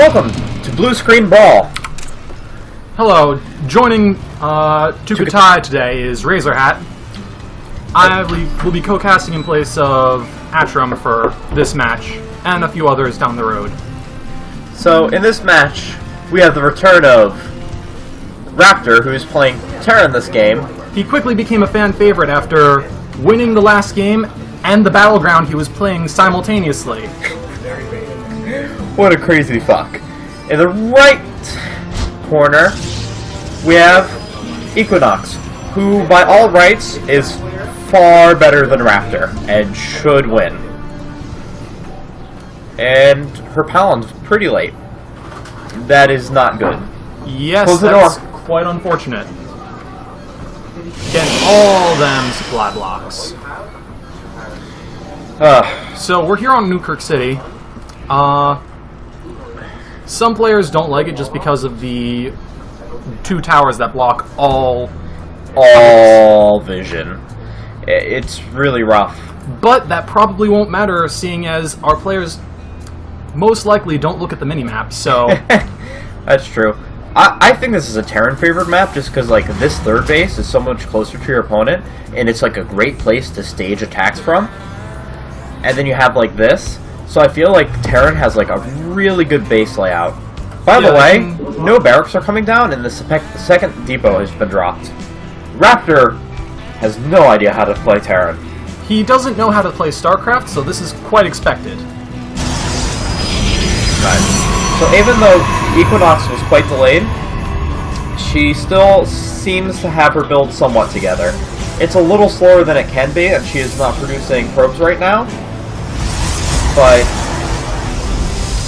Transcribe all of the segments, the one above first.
Welcome to Blue Screen Brawl. Hello, joining Tukatai today is Razorhat. I will be co-casting in place of Atrum for this match, and a few others down the road. So, in this match, we have the return of Wrapter, who is playing Terra in this game. He quickly became a fan favorite after winning the last game and the battleground he was playing simultaneously. What a crazy fuck. In the right corner, we have Equinox, who by all rights is far better than Wrapter and should win. And her Palin's pretty late. That is not good. Yes, Close the that's door. quite unfortunate. Getting all them supply blocks. So we're here on Newkirk City. Some players don't like it just because of the two towers that block all vision. It's really rough. But that probably won't matter, seeing as our players most likely don't look at the minimap, so... That's true. I think this is a Terran favored map just because like this third base is so much closer to your opponent, and it's like a great place to stage attacks from. And then you have like this. So I feel like Terran has like a really good base layout. By the way, no barracks are coming down, and the second depot has been dropped. Wrapter has no idea how to play Terran. He doesn't know how to play Starcraft, so this is quite expected. Right. So even though Equinox was quite delayed, she still seems to have her build somewhat together. It's a little slower than it can be, and she is not producing probes right now. But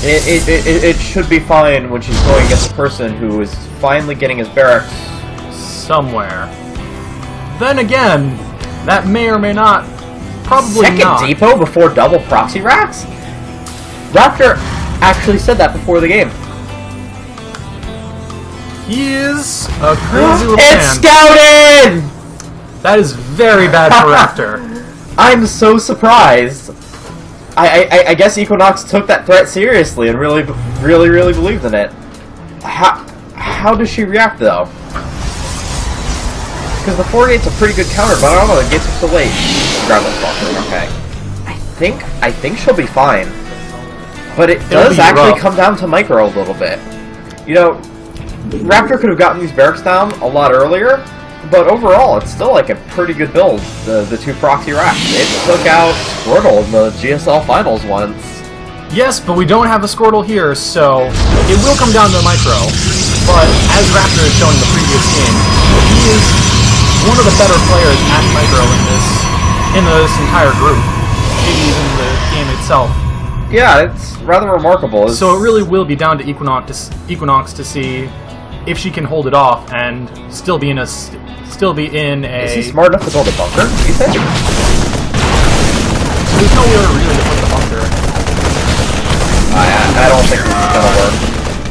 it should be fine when she's going against a person who is finally getting his barracks somewhere. Then again, that may or may not, probably Second not. depot before double proxy racks? Wrapter actually said that before the game. He is a crazy little It's man. scouted! That is very bad for Wrapter. I'm so surprised. I guess Equinox took that threat seriously and really believed in it. How does she react though? Because the 4-gate's a pretty good counter, but I don't know, the gates are so late. Grab that blocker, okay. I think she'll be fine. But it does actually come down to micro a little bit. You know, Wrapter could have gotten these barracks down a lot earlier, but overall, it's still like a pretty good build, the two proxy racks. It took out Squirtle in the GSL finals once. Yes, but we don't have a Squirtle here, so it will come down to micro. But as Wrapter has shown in the previous game, he is one of the better players at micro in this entire group, maybe even the game itself. Yeah, it's rather remarkable. So it really will be down to Equinox to see if she can hold it off and still be in a. Is he smart enough to build a bunker? You think? There's nowhere really to put the bunker. I don't think this is gonna work.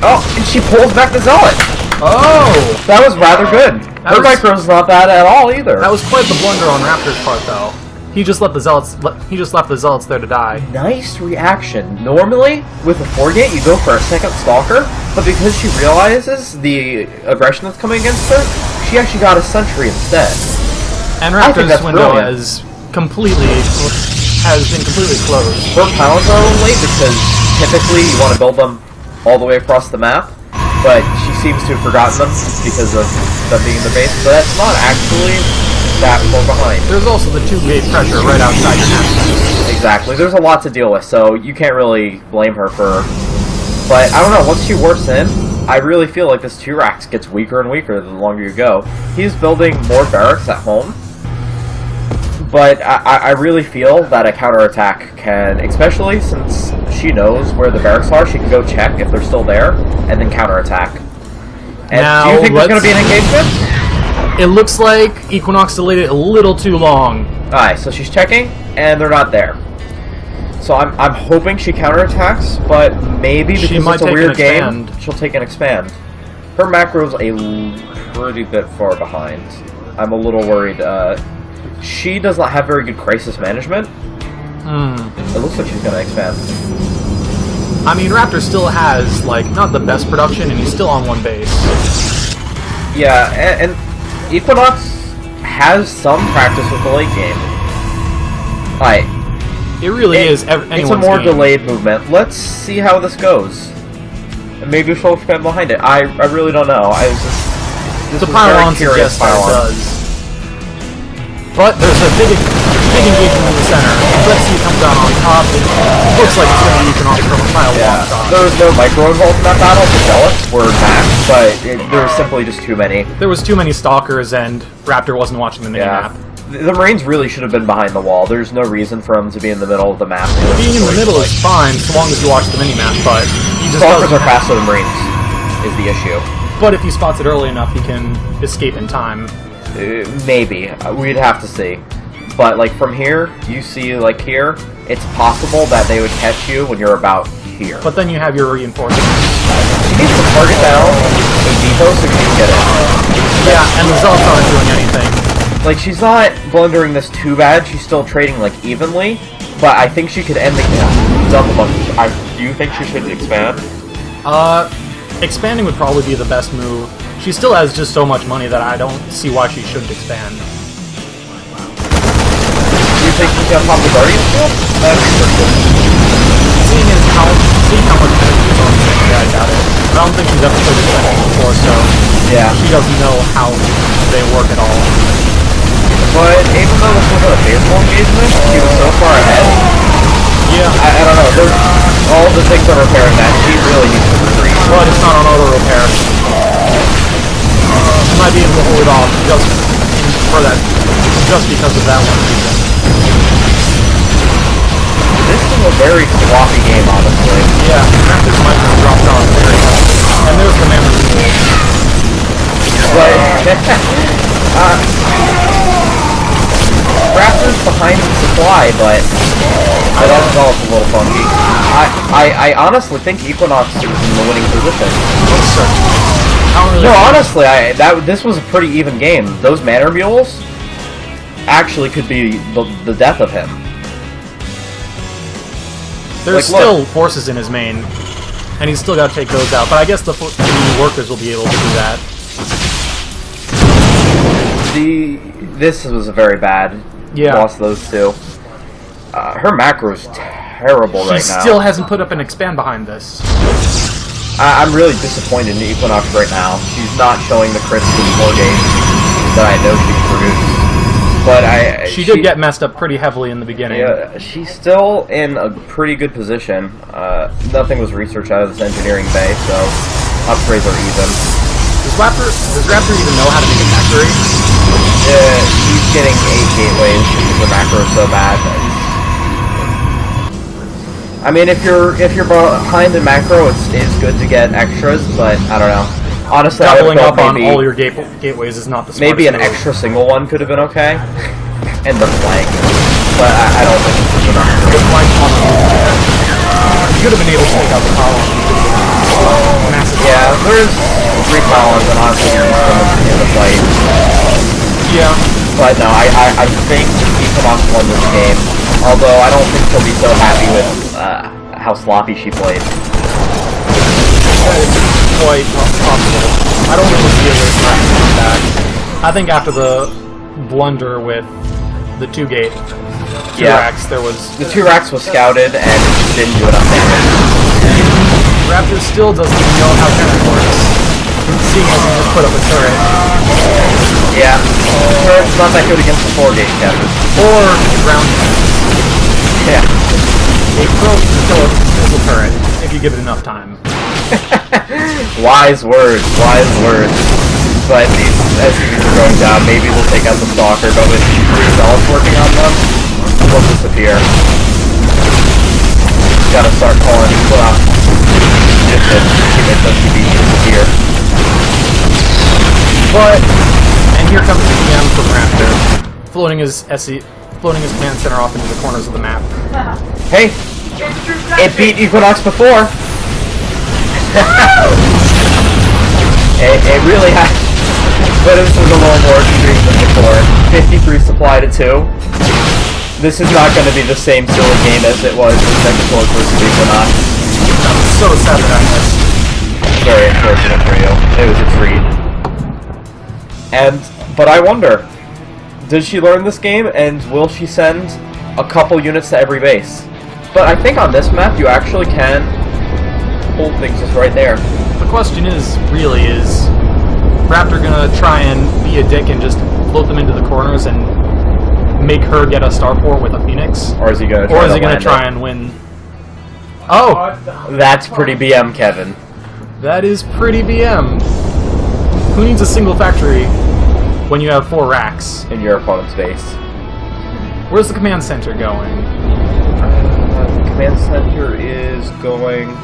Oh, and she pulls back the Zealot! Oh! That was rather good. Her micro's not bad at all either. That was quite the blunder on Raptor's part, though. He just left the Zealots there to die. Nice reaction. Normally, with a 4-gate, you go for a second Stalker, but because she realizes the aggression that's coming against her, she actually got a Sentry instead. And Raptor's window has been completely closed. Her pounds are late because typically you want to build them all the way across the map, but she seems to have forgotten them because of them being in the base, but that's not actually that far behind. There's also the 2-gate pressure right outside your house. Exactly. There's a lot to deal with, so you can't really blame her for... But I don't know, once she works in, I really feel like this 2-racks gets weaker and weaker the longer you go. He's building more barracks at home, but I really feel that a counterattack can, especially since she knows where the barracks are, she can go check if they're still there, and then counterattack. And now, do you think there's going to be an engagement? It looks like Equinox delayed it a little too long. Alright, so she's checking, and they're not there. So I'm hoping she counterattacks, but maybe because it's a weird game, she'll take an expand. Her macro's a pretty bit far behind. I'm a little worried. She does not have very good crisis management. It looks like she's going to expand. I mean, Wrapter still has, like, not the best production, and he's still on one base. Yeah, and Equinox has some practice with the late game. It really is anyone's It's a more game. delayed movement. Let's see how this goes. And maybe she'll expand behind it. I really don't know. The pylon suggests that it does. But there's a big engagement in the center. Let's see it come down on top. It looks like it's going to be Equinox from a pile Yeah, shot. there was no micro involved in that battle. The Zealots were maxed, but there was simply just too many. There was too many stalkers, and Wrapter wasn't watching the minimap. The Marines really should have been behind the wall. There's no reason for them to be in the middle of the map. Being in the middle is fine, so long as you watch the minimap, but he just Stalkers doesn't are faster than Marines, is the issue. But if he spots it early enough, he can escape in time. Maybe. We'd have to see. But, like, from here, you see, like, here, it's possible that they would catch you when you're about here. But then you have your reinforcements. She needs to target down a depot so she can get it. Yeah, and the Zealots aren't doing anything. Like, she's not blundering this too bad. She's still trading, like, evenly. But I think she could end the game. Do you think she should expand? Expanding would probably be the best move. She still has just so much money that I don't see why she shouldn't expand. Do you think she can pop the Guardian Shield? That'd be pretty good. Seeing how much energy is on the thing, yeah, I doubt it. I don't think she's ever played expanding before, so yeah, she doesn't know how they work at all. But even though this was a baseball engagement, she was so far ahead. Yeah. I don't know. There's all the things are repairing that. She really needs to retreat. But it's not on auto repair. She might be able to hold it off just because of that one reason. This is a very sloppy game, honestly. Yeah, Raptor's micro dropped off very heavily. And there's the memory pool. But Raptor's behind the supply, but that's all a little funky. I honestly think Equinox is in the winning position. No, honestly, this was a pretty even game. Those Manor Mules actually could be the death of him. There's still forces in his main, and he's still got to take those out. But I guess the workers will be able to do that. This was a very bad. Yeah. Lost those two. Her macro is terrible right now. She still hasn't put up an expand behind this. I'm really disappointed in Equinox right now. She's not showing the crits in 4 games that I know she can produce. But she did get messed up pretty heavily in the beginning. Yeah, she's still in a pretty good position. Nothing was researched out of this engineering bay, so upgrades are even. Does Wrapter even know how to make a factory? He's getting 8 gateways because the macro is so bad. I mean, if you're behind the macro, it's good to get extras, but I don't know. Honestly, doubling up on all your gateways is not the smartest maybe an move. extra single one could have been okay, and the flank, but I don't think it's enough. The flank on the you could have been able to take out the column. Massive. Yeah, there's 3 columns, and honestly, you're in the fight. Yeah. But no, I think Equinox won this game. Although I don't think she'll be so happy with how sloppy she played. Quite possible. I don't really see a way for her to come back. I think after the blunder with the 2-gate, 2 racks, there was... The 2 racks was scouted and didn't do enough damage. Raptor still doesn't even know how cannon works. Seeing as he just put up a turret. Yeah, the turret's not that good against the 4-gate Kevin. Or ground. Yeah. A pro can kill a missile turret if you give it enough time. Wise words, wise words. But these SCVs are going down. Maybe they'll take out the Stalker, but with 3 Zealots working on them, they'll disappear. Gotta start calling Equinox. Just to make them disappear. But, and here comes the EM from Wrapter, floating his command center off into the corners of the map. Hey, it beat Equinox before. it really has, but this was a little more extreme than before. 53 supply to 2. This is not going to be the same silly game as it was in Second World versus Equinox. I'm so sad that I missed. Very unfortunate for you. It was a treat. But I wonder, does she learn this game, and will she send a couple units to every base? But I think on this map, you actually can hold things just right there. The question is, really, is Wrapter gonna try and be a dick and just float them into the corners and make her get a starport with a Phoenix? Or is he gonna try and win? Oh! That's pretty BM, Kevin. That is pretty BM. Who needs a single factory when you have 4 racks? In your opponent's base. Where's the command center going? The command center is going...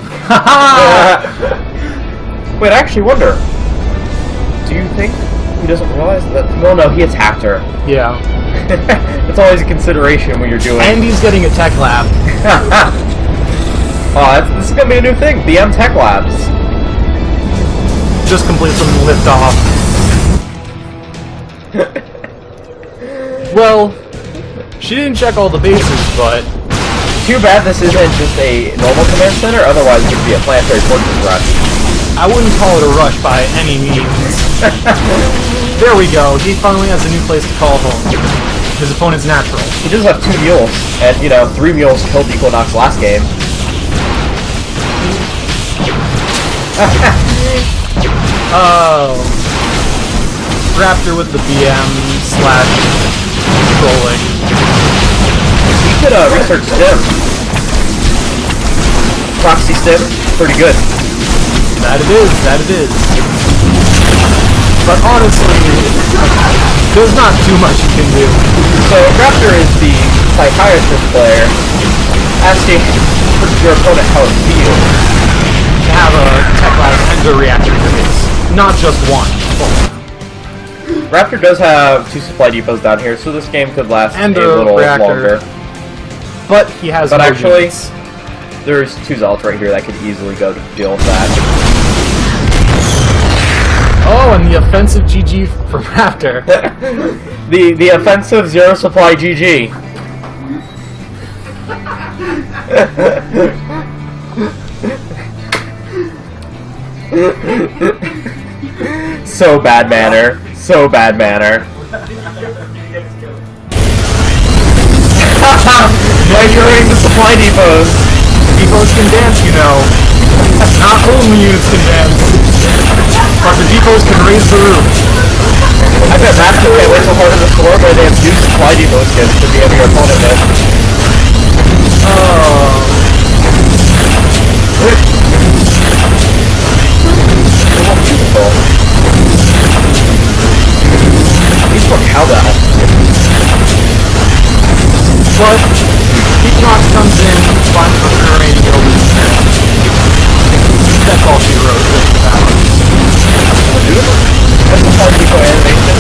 Wait, I actually wonder. Do you think he doesn't realize that... No, he attacked her. Yeah. It's always a consideration when you're doing... And he's getting a tech lab. Oh, this is gonna be a new thing. BM Tech Labs. Just complete some lift off. Well, she didn't check all the bases, but... Too bad this isn't just a normal command center, otherwise it would be a planetary fortress rush. I wouldn't call it a rush by any means. There we go, he finally has a new place to call home. His opponent's natural. He does have 2 mules, and, 3 mules killed Equinox last game. Oh. Wrapter with the BM/trolling. You could research Stim. Proxy Stim, pretty good. That it is. But honestly, there's not too much you can do. So Wrapter is the psychiatrist player, asking your opponent how it feels to have a tech lab and a reactor base. Not just one. Wrapter does have 2 supply depots down here, so this game could last and a little longer. But he has But no actually, units. There's 2 Zealots right here that could easily go to deal with that. Oh, and the offensive GG from Wrapter. the offensive 0 supply GG. So bad manner. So bad manner. Why are you hurting the supply depots? Depots can dance, you know. Not only units can dance, but the depots can raise the roof. I bet Wrapter can't wait so hard in the storm where they have 2 supply depot skins to be able your opponent with. Oh. Beautiful. He's for cowbell. But Equinox comes in, finds the terrain, and opens the net. That's all she wrote. That's the supply depot animation.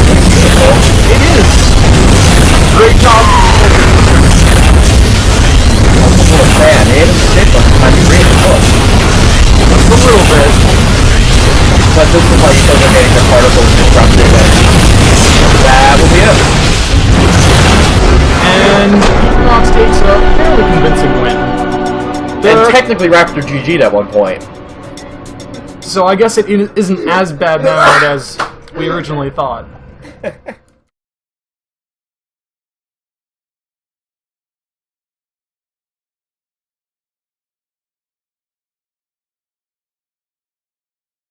Beautiful. It is. Great job. Man, it is shit, but I'm great book. Just a little bit. But this is how you still are getting the particles disrupted, and that will be it. And Equinox takes a fairly convincing win. And technically Wrapter GG'd at one point. So I guess it isn't as bad now as we originally thought.